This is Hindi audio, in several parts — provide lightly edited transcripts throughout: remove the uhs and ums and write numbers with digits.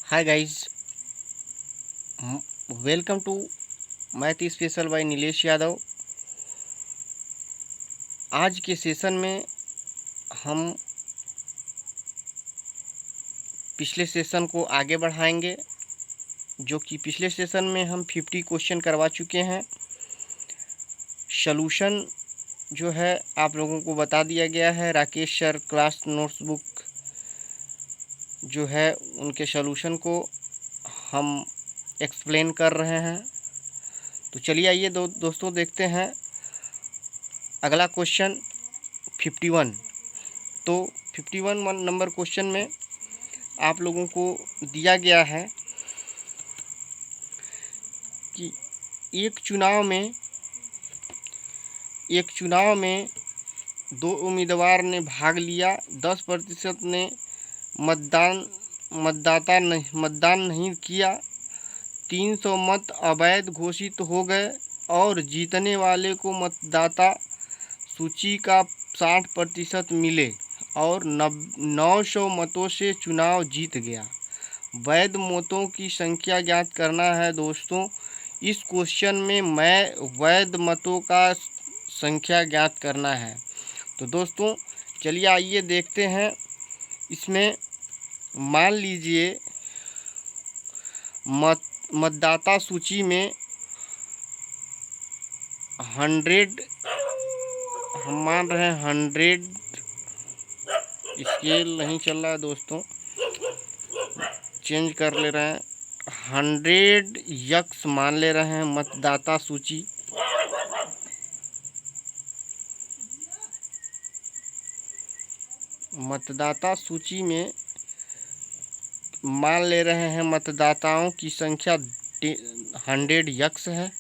Hi guys, welcome to math special by Nilesh Yadav. आज के सेशन में हम पिछले सेशन को आगे बढ़ाएंगे, जो कि पिछले सेशन में हम 50 क्वेश्चन करवा चुके हैं। सॉल्यूशन जो है आप लोगों को बता दिया गया है। राकेश सर क्लास नोट्सबुक जो है उनके सॉल्यूशन को हम एक्सप्लेन कर रहे हैं। तो चलिए आइए दोस्तों देखते हैं अगला क्वेश्चन 51। तो 51 नंबर क्वेश्चन में आप लोगों को दिया गया है कि एक चुनाव में 2 उम्मीदवार ने भाग लिया। 10% ने मतदान नहीं किया। 300 मत अवैध घोषित हो गए और जीतने वाले को मतदाता सूची का 60% मिले और 900 मतों से चुनाव जीत गया। वैध मतों की संख्या ज्ञात करना है। दोस्तों, इस क्वेश्चन में वैध मतों का संख्या ज्ञात करना है। तो दोस्तों चलिए आइए देखते हैं। इसमें मान लीजिए मतदाता सूची में 100, हम मान रहे हैं 100, स्केल नहीं चल रहा है दोस्तों, चेंज कर ले रहे हैं। 100 यक्स मान ले रहे हैं मतदाता सूची। मतदाता सूची में मान ले रहे हैं मतदाताओं की संख्या 100 यक्स है।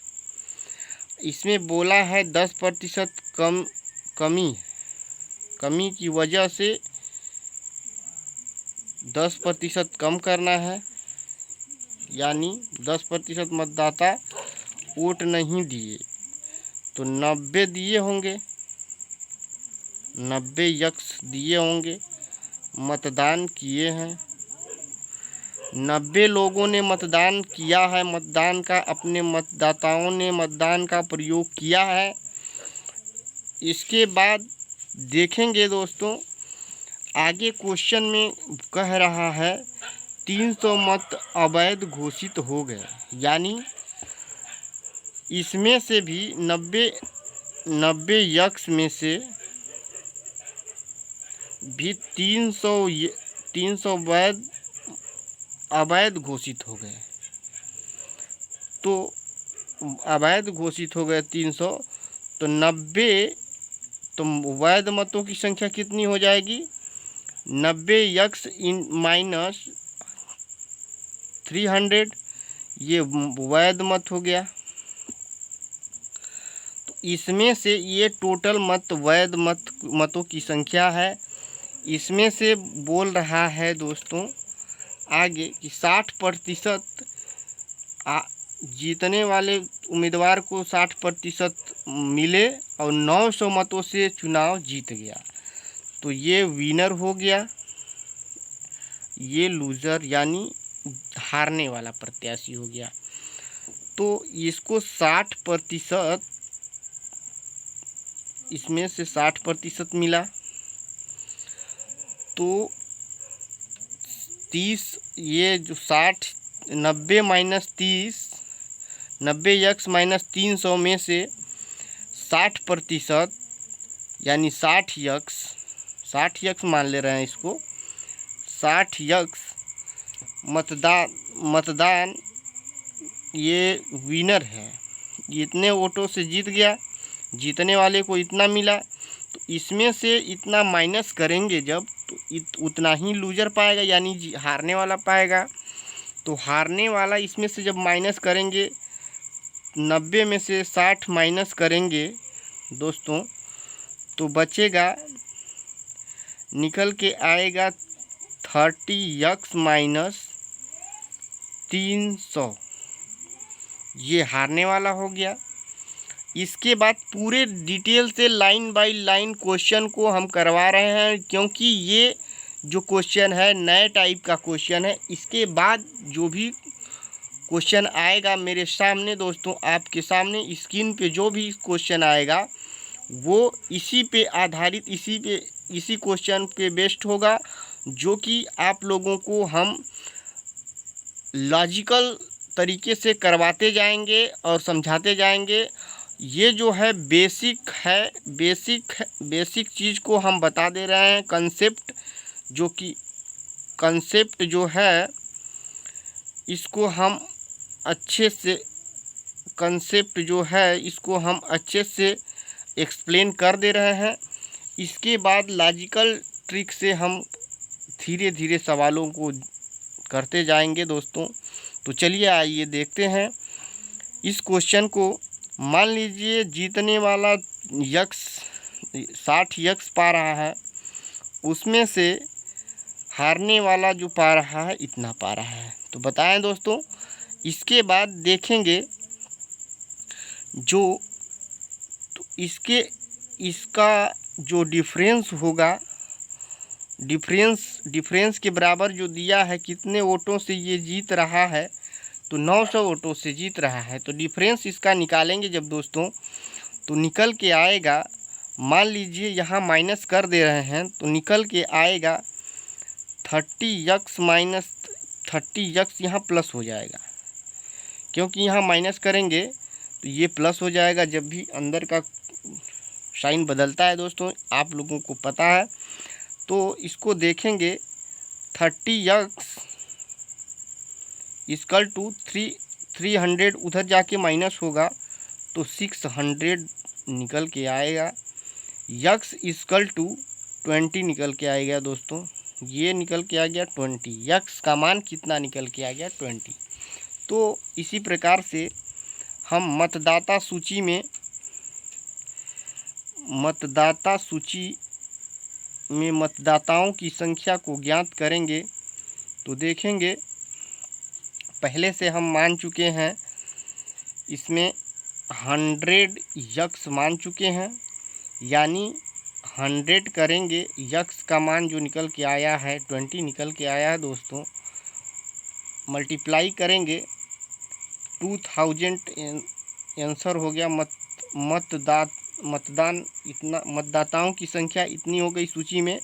इसमें बोला है 10% कमी की वजह से 10% कम करना है, यानी 10% मतदाता वोट नहीं दिए तो 90 दिए होंगे, 90 यक्स दिए होंगे, मतदान किए हैं। 90 लोगों ने मतदान किया है, मतदान का अपने मतदाताओं ने मतदान का प्रयोग किया है। इसके बाद देखेंगे दोस्तों, आगे क्वेश्चन में कह रहा है 300 मत अवैध घोषित हो गए, यानी इसमें से भी 90 यक्स में से भी 300 अवैध घोषित हो गए। तो अवैध घोषित हो गए 300, तो 90, तो वैध मतों की संख्या कितनी हो जाएगी? 90 यक्स इन माइनस 300, ये वैध मत हो गया। तो इसमें से ये टोटल वैध मतों की संख्या है। इसमें से बोल रहा है दोस्तों आगे कि 60% जीतने वाले उम्मीदवार को 60% मिले और 900 मतों से चुनाव जीत गया। तो ये विनर हो गया, ये लूज़र यानी हारने वाला प्रत्याशी हो गया। तो इसको 60%, इसमें से 60% मिला, तो 30, ये जो 90 माइनस 30, 90 यक्स माइनस 300 में से 60% यानी 60 यक्स मान ले रहे हैं इसको। 60 यक्स मतदान ये विनर है, इतने वोटों से जीत गया, जीतने वाले को इतना मिला। तो इसमें से इतना माइनस करेंगे जब, तो उतना ही लूजर पाएगा, यानी हारने वाला पाएगा। तो हारने वाला इसमें से जब माइनस करेंगे, 90 में से 60 माइनस करेंगे दोस्तों, तो बचेगा, निकल के आएगा 30 यक्स माइनस 300, ये हारने वाला हो गया। इसके बाद पूरे डिटेल से लाइन बाय लाइन क्वेश्चन को हम करवा रहे हैं, क्योंकि ये जो क्वेश्चन है नए टाइप का क्वेश्चन है। इसके बाद जो भी क्वेश्चन आएगा मेरे सामने दोस्तों, आपके सामने स्क्रीन पे जो भी क्वेश्चन आएगा वो इसी पे आधारित, इसी क्वेश्चन पे बेस्ड होगा, जो कि आप लोगों को हम लॉजिकल तरीके से करवाते जाएंगे और समझाते जाएंगे। ये जो है बेसिक है, बेसिक चीज़ को हम बता दे रहे हैं। कंसेप्ट जो है इसको हम अच्छे से एक्सप्लेन कर दे रहे हैं। इसके बाद लॉजिकल ट्रिक से हम धीरे धीरे सवालों को करते जाएंगे दोस्तों। तो चलिए आइए देखते हैं इस क्वेश्चन को। मान लीजिए जीतने वाला यक्स 60 यक्स पा रहा है, उसमें से हारने वाला जो पा रहा है इतना पा रहा है। तो बताएं दोस्तों। इसके बाद देखेंगे तो इसका जो डिफरेंस होगा, डिफरेंस के बराबर जो दिया है, कितने वोटों से ये जीत रहा है, तो 900 वोटों से जीत रहा है। तो डिफरेंस इसका निकालेंगे जब दोस्तों, तो निकल के आएगा, मान लीजिए यहाँ माइनस कर दे रहे हैं तो निकल के आएगा 30x माइनस 30x, यहाँ प्लस हो जाएगा, क्योंकि यहाँ माइनस करेंगे तो ये प्लस हो जाएगा। जब भी अंदर का साइन बदलता है दोस्तों, आप लोगों को पता है। तो इसको देखेंगे 30x इक्वल टू 300, उधर जाके माइनस होगा तो 600 निकल के आएगा। x इक्वल टू 20 निकल के आएगा दोस्तों, ये निकल के आ गया 20। x का मान कितना निकल के आ गया 20। तो इसी प्रकार से हम मतदाता सूची में मतदाताओं की संख्या को ज्ञात करेंगे। तो देखेंगे, पहले से हम मान चुके हैं, इसमें 100 यक्स मान चुके हैं, यानी 100 करेंगे, यक्स का मान जो निकल के आया है 20 निकल के आया है दोस्तों, मल्टीप्लाई करेंगे 2000, आंसर हो गया मतदाताओं की संख्या इतनी हो गई सूची में।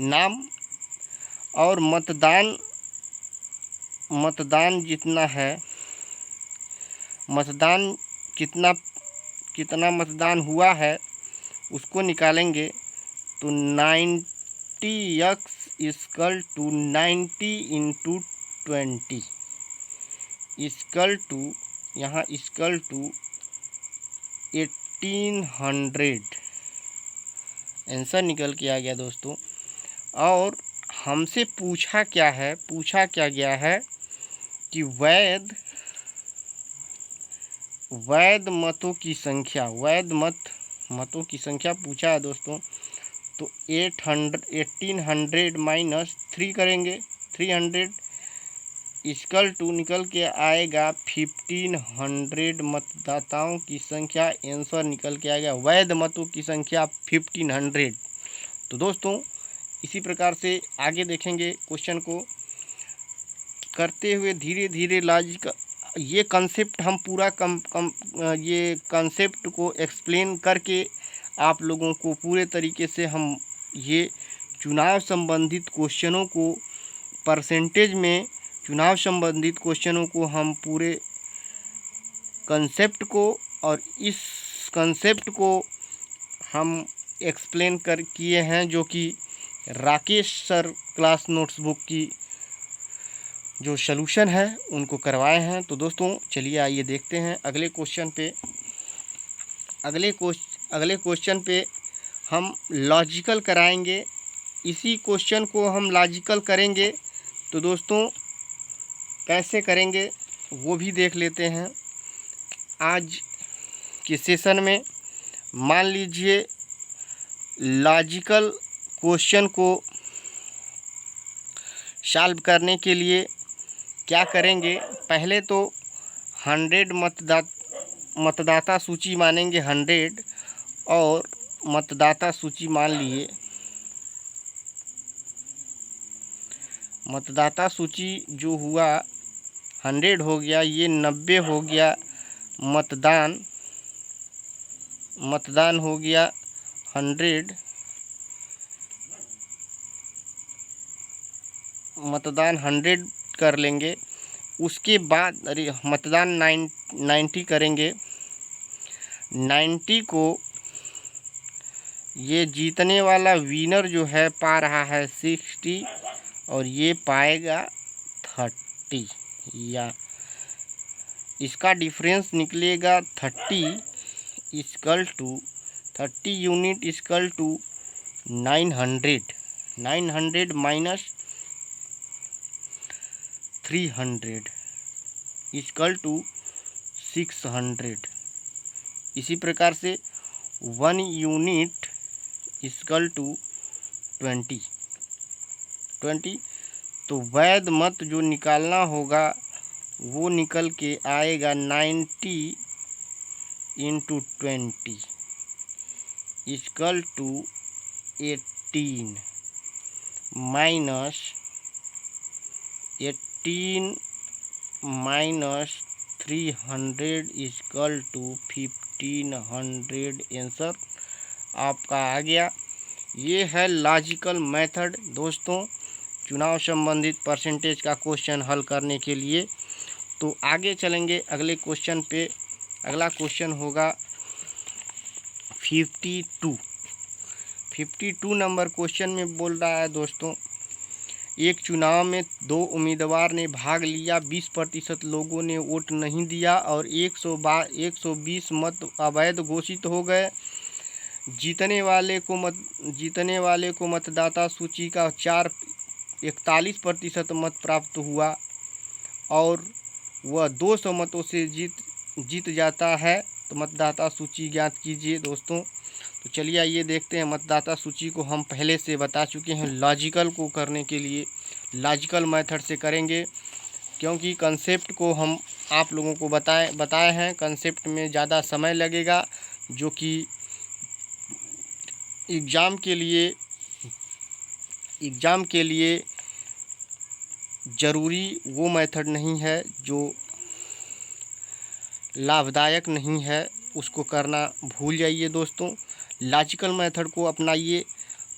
नाम और मतदान जितना है, मतदान कितना मतदान हुआ है उसको निकालेंगे। तो 90x equal to 90 into 20 equal to, यहाँ इक्वल टू 1800 आंसर निकल के आ गया दोस्तों। और हमसे पूछा क्या गया है कि वैध मतों की संख्या पूछा है दोस्तों। तो 1800 माइनस 3 करेंगे, 300 इक्वल टू निकल के आएगा 1500 मतदाताओं की संख्या, आंसर निकल के आएगा वैध मतों की संख्या 1500। तो दोस्तों इसी प्रकार से आगे देखेंगे क्वेश्चन को करते हुए धीरे धीरे लॉजिक, ये कंसेप्ट हम पूरा ये कंसेप्ट को एक्सप्लेन करके आप लोगों को पूरे तरीके से हम ये चुनाव संबंधित क्वेश्चनों को, परसेंटेज में चुनाव संबंधित क्वेश्चनों को हम पूरे कंसेप्ट को, और इस कंसेप्ट को हम एक्सप्लेन किए हैं, जो कि राकेश सर क्लास नोट्सबुक की जो सॉल्यूशन है उनको करवाए हैं। तो दोस्तों चलिए आइए देखते हैं अगले क्वेश्चन पे। अगले क्वेश्चन पे हम लॉजिकल कराएंगे। इसी क्वेश्चन को हम लॉजिकल करेंगे। तो दोस्तों कैसे करेंगे वो भी देख लेते हैं आज के सेशन में। मान लीजिए लॉजिकल क्वेश्चन को सॉल्व करने के लिए क्या करेंगे, पहले तो 100 मतदाता सूची मानेंगे 100, और मतदाता सूची मान लिए मतदाता सूची जो हुआ 100 हो गया, ये 90 हो गया, मतदान हो गया 100, मतदान 100 कर लेंगे। उसके बाद अरे मतदान 90 करेंगे। 90 को ये जीतने वाला विनर जो है पा रहा है 60 और ये पाएगा 30, या इसका डिफरेंस निकलेगा 30 equal to 30 unit equal to 900 minus 300 equal to 600। इसी प्रकार से 1 यूनिट इक्वल टू 20। तो वैध मत जो निकालना होगा वो निकल के आएगा 90 into 20 equal to 18 minus 300 equal to 1500। Answer आपका आ गया। ये है लॉजिकल मेथड दोस्तों चुनाव संबंधित परसेंटेज का क्वेश्चन हल करने के लिए। तो आगे चलेंगे अगले क्वेश्चन पे। अगला क्वेश्चन होगा 52 नंबर क्वेश्चन में बोल रहा है दोस्तों, एक चुनाव में 2 उम्मीदवार ने भाग लिया, 20% लोगों ने वोट नहीं दिया और 120 मत अवैध घोषित हो गए। जीतने वाले को मतदाता सूची का 41% मत प्राप्त हुआ और वह 200 मतों से जीत जाता है। तो मतदाता सूची ज्ञात कीजिए दोस्तों। तो चलिए आइए देखते हैं। मतदाता सूची को हम पहले से बता चुके हैं। लॉजिकल को करने के लिए लॉजिकल मेथड से करेंगे, क्योंकि कंसेप्ट को हम आप लोगों को बताए हैं। कंसेप्ट में ज़्यादा समय लगेगा, जो कि एग्ज़ाम के लिए ज़रूरी वो मेथड नहीं है, जो लाभदायक नहीं है, उसको करना भूल जाइए दोस्तों। लॉजिकल मेथड को अपनाइए।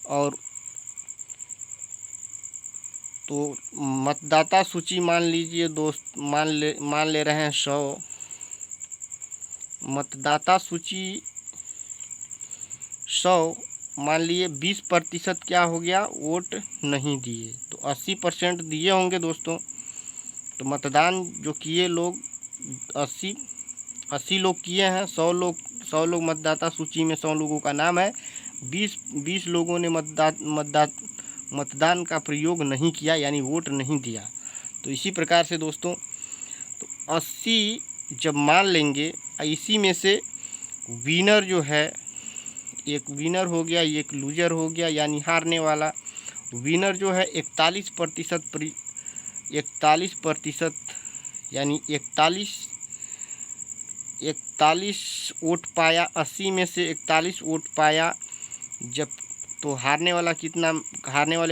और तो मतदाता सूची मान लीजिए दोस्त, मान ले रहे हैं 100। मतदाता सूची 100 मान लिए, 20% क्या हो गया, वोट नहीं दिए। तो 80% दिए होंगे दोस्तों। तो मतदान जो किए लोग 80 लोग किए हैं। 100 लोग मतदाता सूची में 100 लोगों का नाम है। 20 लोगों ने मतदान का प्रयोग नहीं किया, यानी वोट नहीं दिया। तो इसी प्रकार से दोस्तों, तो 80 जब मान लेंगे, इसी में से विनर जो है, एक विनर हो गया, एक लूजर हो गया, यानी हारने वाला। विनर जो है 41% यानी 41 वोट पाया। 80 में से 41 वोट पाया जब, तो हारने वाले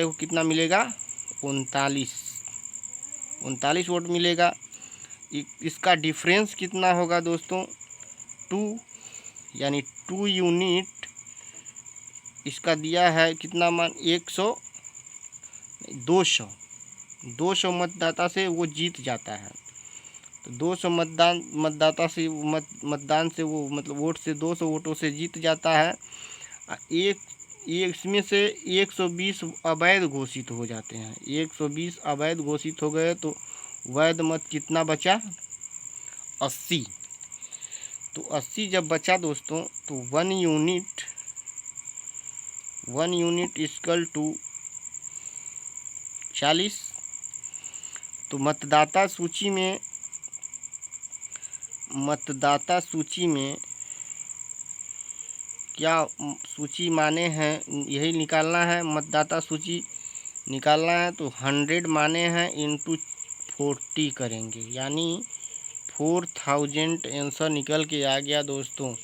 को कितना मिलेगा, 39 वोट मिलेगा। इसका डिफरेंस कितना होगा दोस्तों, 2, यानी 2 यूनिट। इसका दिया है कितना मान, 200 मतदाता से वो जीत जाता है। तो 200 मतदाता से मतदान से वो मतलब वोट से 200 वोटों से जीत जाता है। इसमें से 120 अवैध घोषित हो जाते हैं। 120 अवैध घोषित हो गए, तो वैध मत कितना बचा, 80। तो 80 जब बचा दोस्तों, तो 1 यूनिट इक्वल टू 40। तो मतदाता सूची में क्या सूची माने हैं, यही निकालना है। मतदाता सूची निकालना है तो 100 माने हैं इंटू 40 करेंगे, यानी 4000 आंसर निकल के आ गया दोस्तों।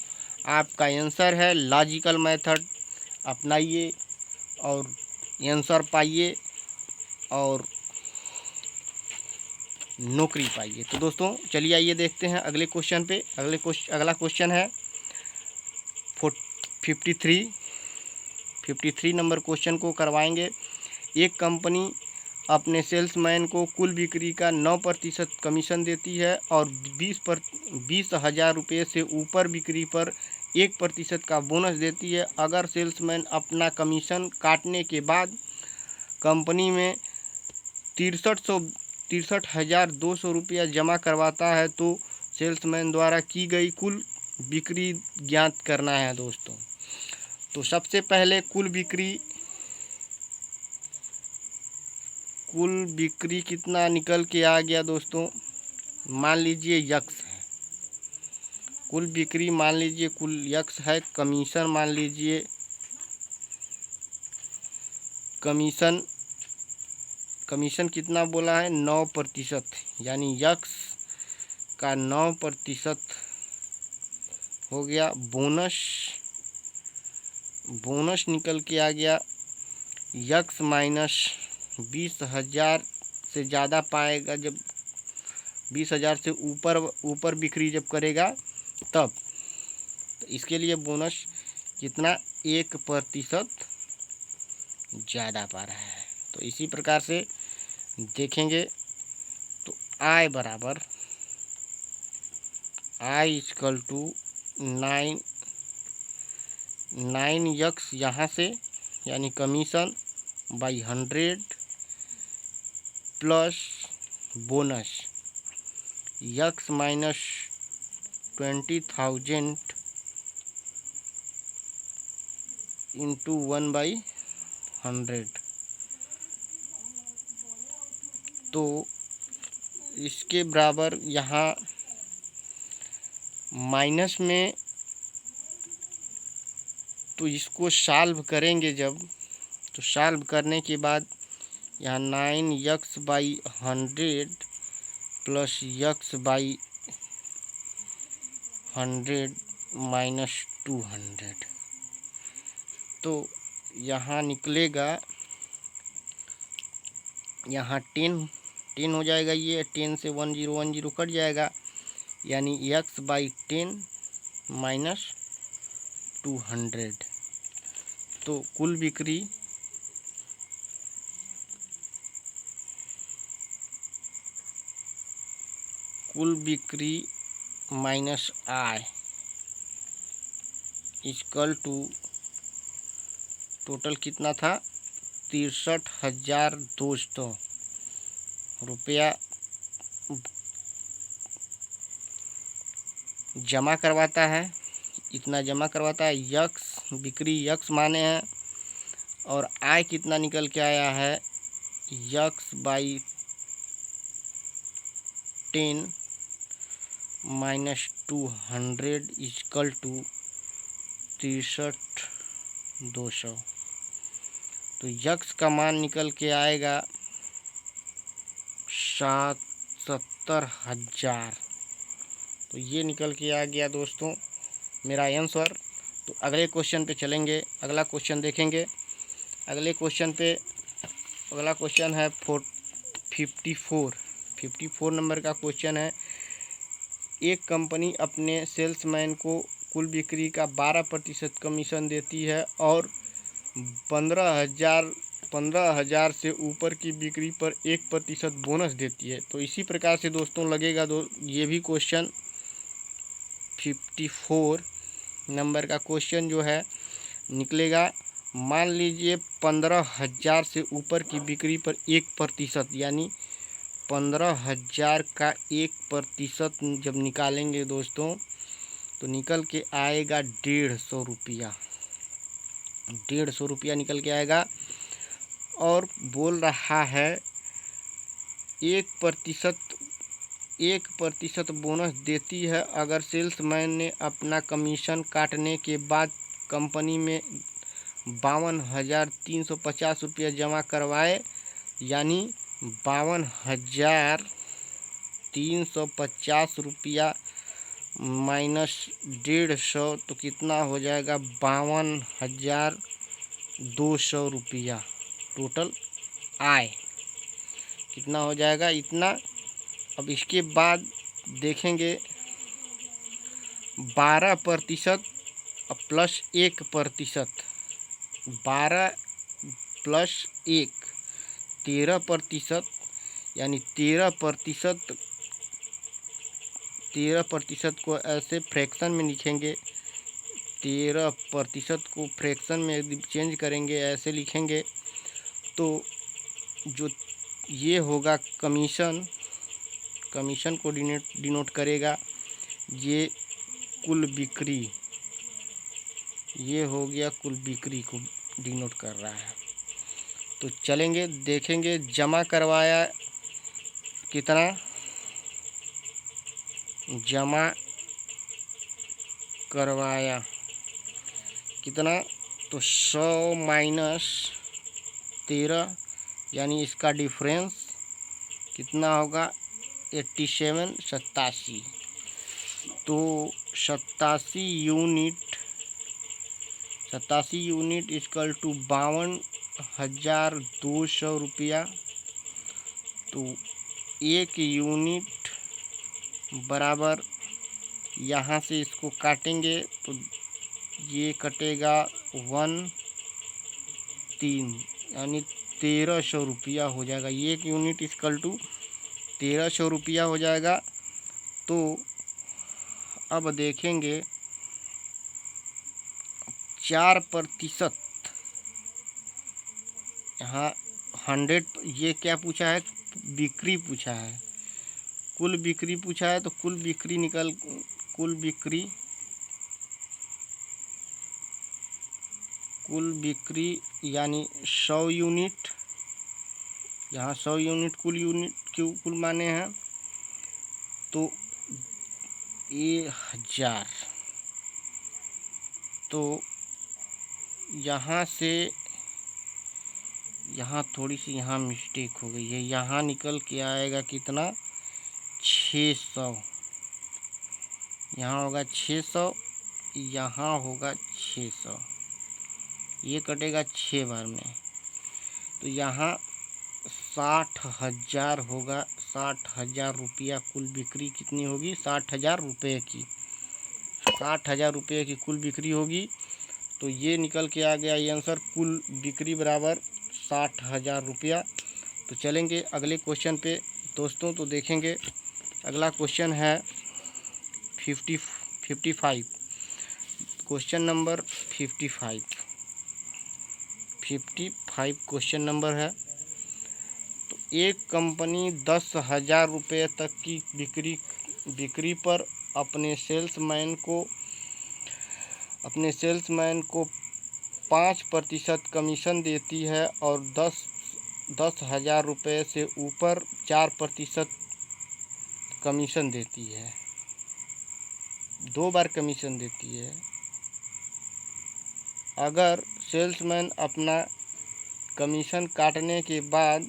आपका आंसर है। लॉजिकल मेथड अपनाइए और आंसर पाइए। और नौकरी पाई है। तो दोस्तों चलिए आइए देखते हैं अगले क्वेश्चन पे। अगला क्वेश्चन है 53 नंबर क्वेश्चन को करवाएंगे। एक कंपनी अपने सेल्समैन को कुल बिक्री का 9% कमीशन देती है और 20,000 रुपये से ऊपर बिक्री पर 1% का बोनस देती है। अगर सेल्समैन अपना कमीशन काटने के बाद कंपनी में 63,200 रुपया जमा करवाता है तो सेल्समैन द्वारा की गई कुल बिक्री ज्ञात करना है दोस्तों। तो सबसे पहले कुल बिक्री कितना निकल के आ गया दोस्तों। मान लीजिए यक्स है कुल बिक्री, मान लीजिए कुल यक्स है। कमीशन मान लीजिए कमीशन कितना बोला है 9%, यानी यक्स का 9% हो गया। बोनस निकल के आ गया यक्स माइनस 20,000 से ज़्यादा पाएगा जब 20,000 से ऊपर बिक्री जब करेगा तब। तो इसके लिए बोनस कितना 1% ज़्यादा पा रहा है। तो इसी प्रकार से देखेंगे तो आई इक्वल टू 9 यक्स यहाँ से, यानी commission by 100 plus bonus x minus 20,000 into 1/100। तो इसके बराबर यहाँ माइनस में, तो इसको सॉल्व करेंगे जब, तो सॉल्व करने के बाद यहाँ 9x/100 प्लस x/100 माइनस 200, तो यहाँ निकलेगा, यहाँ 10 हो जाएगा। ये 10 से 10 कट जाएगा, यानी x/10 माइनस 200। तो कुल बिक्री माइनस आय इक्वल टू टोटल कितना था 63,200 रुपया जमा करवाता है। इतना जमा करवाता है, यक्स बिक्री यक्स माने हैं, और आय कितना निकल के आया है x/10 माइनस 200 इक्वल टू 63,200। तो यक्स का मान निकल के आएगा 70,000। तो ये निकल के आ गया दोस्तों मेरा आंसर। तो अगले क्वेश्चन पे चलेंगे, अगला क्वेश्चन देखेंगे। अगला क्वेश्चन है 54 नंबर का क्वेश्चन है। एक कंपनी अपने सेल्समैन को कुल बिक्री का 12% कमीशन देती है और 15,000 से ऊपर की बिक्री पर 1% बोनस देती है। तो इसी प्रकार से दोस्तों लगेगा ये भी क्वेश्चन 54 नंबर का क्वेश्चन जो है निकलेगा। मान लीजिए 15,000 से ऊपर की बिक्री पर 1%, यानी 15,000 का 1% जब निकालेंगे दोस्तों तो निकल के आएगा 150 रुपया। 150 रुपया निकल के आएगा। और बोल रहा है 1% बोनस देती है अगर सेल्समैन ने अपना कमीशन काटने के बाद कंपनी में 52,350 रुपया जमा करवाए, यानी 52,350 रुपया माइनस 150, तो कितना हो जाएगा 52,200 रुपया। टोटल आय कितना हो जाएगा, इतना अब इसके बाद देखेंगे 12% प्लस 1%, 12 प्लस 1 13%, यानी 13% को ऐसे फ्रैक्शन में लिखेंगे। 13% को फ्रैक्शन में यदि चेंज करेंगे, ऐसे लिखेंगे तो जो ये होगा कमीशन को डिनोट करेगा। ये कुल बिक्री, ये हो गया कुल बिक्री को डिनोट कर रहा है। तो चलेंगे देखेंगे जमा करवाया कितना, जमा करवाया कितना, तो 100 माइनस 13, यानी इसका डिफरेंस कितना होगा 87। तो 87 यूनिट इक्वल टू 52,200 रुपया। तो 1 यूनिट बराबर, यहाँ से इसको काटेंगे तो ये कटेगा 1/3, यानी 1300 रुपया हो जाएगा। 1 यूनिट इक्वल टू 1300 रुपया हो जाएगा। तो अब देखेंगे 4%, यहाँ 100, ये क्या पूछा है, बिक्री पूछा है, कुल बिक्री पूछा है। तो कुल बिक्री यानी 100 यूनिट, यहाँ 100 यूनिट कुल माने हैं। तो ये 1000, तो यहाँ से यहाँ थोड़ी सी यहाँ मिस्टेक हो गई है, यहाँ निकल के आएगा कितना 600, यहाँ होगा 600, यहाँ होगा 600, ये कटेगा 6 बार में। तो यहाँ 60,000 होगा, 60,000 रुपया कुल बिक्री कितनी होगी, 60,000 रुपये की, 60,000 रुपये की कुल बिक्री होगी। तो ये निकल के आ गया ये आंसर, कुल बिक्री बराबर 60,000 रुपया। तो चलेंगे अगले क्वेश्चन पे दोस्तों। तो देखेंगे अगला क्वेश्चन है 55, क्वेश्चन नंबर 55 क्वेश्चन नंबर है। तो एक कंपनी 10,000 रुपये तक की बिक्री पर अपने सेल्समैन को 5% कमीशन देती है और 10,000 रुपये से ऊपर 4% कमीशन देती है, 2 बार कमीशन देती है। अगर सेल्समैन अपना कमीशन काटने के बाद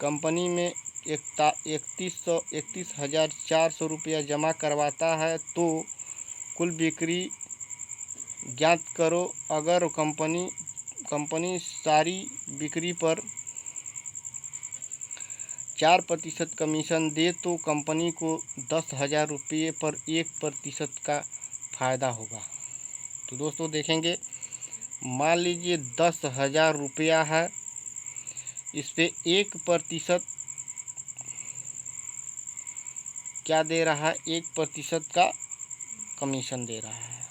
कंपनी में 31,400 रुपया जमा करवाता है तो कुल बिक्री ज्ञात करो। अगर कंपनी सारी बिक्री पर 4% कमीशन दे तो कंपनी को 10,000 रुपये पर 1% का फ़ायदा होगा। तो दोस्तों देखेंगे, मान लीजिए 10,000 रुपया है, इस पे 1% क्या दे रहा है, 1% का कमीशन दे रहा है।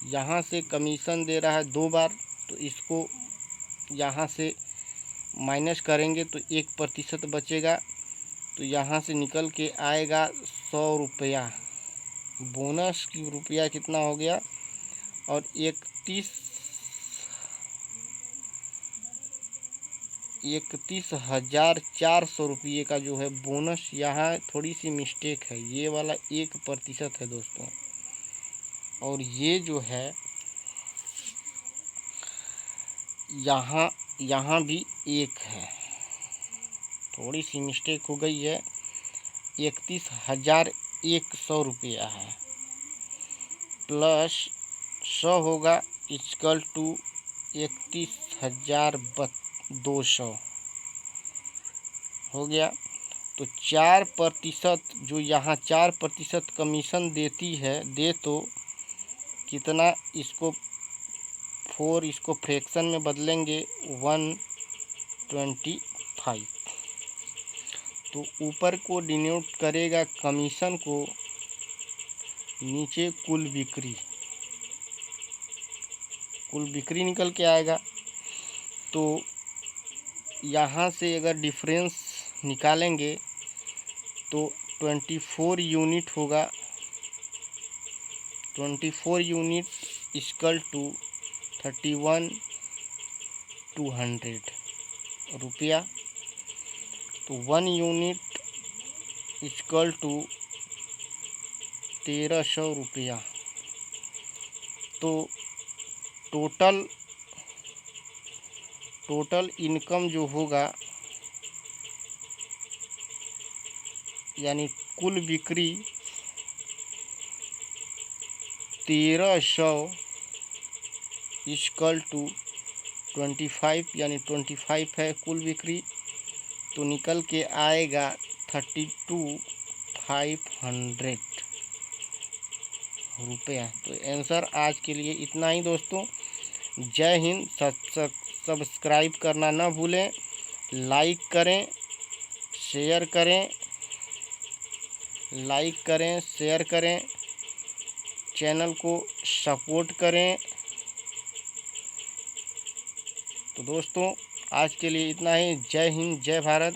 यहाँ से कमीशन दे रहा है 2 बार, तो इसको यहाँ से माइनस करेंगे तो 1% बचेगा। तो यहाँ से निकल के आएगा 100 रुपया, बोनस की रुपया कितना हो गया, और 31,400 रुपये का जो है बोनस। यहाँ थोड़ी सी मिस्टेक है, ये वाला 1% है दोस्तों, और ये जो है यहाँ भी 1 है, थोड़ी सी मिस्टेक हो गई है। 31,100 रुपया है, प्लस 100 होगा इक्वल टू 31,200 हो गया। तो 4% जो यहाँ 4% कमीशन देती है, दे तो कितना, इसको 4 इसको फ्रैक्शन में बदलेंगे 125। तो ऊपर को डिनोट करेगा कमीशन को, नीचे कुल बिक्री निकल के आएगा। तो यहाँ से अगर डिफरेंस निकालेंगे तो 24 यूनिट होगा। 24 यूनिट इक्वल टू 31,200 रुपया। तो 1 यूनिट इक्वल टू 1,300 रुपया। तो टोटल इनकम जो होगा, यानी कुल बिक्री 1,300 इक्वल टू 25, यानी 25 है कुल बिक्री, तो निकल के आएगा 32,500 रुपया। तो आंसर आज के लिए इतना ही दोस्तों। जय हिंद। सब्सक्राइब करना ना भूलें, लाइक करें, शेयर करें, चैनल को सपोर्ट करें। तो दोस्तों आज के लिए इतना ही। जय हिंद, जय भारत।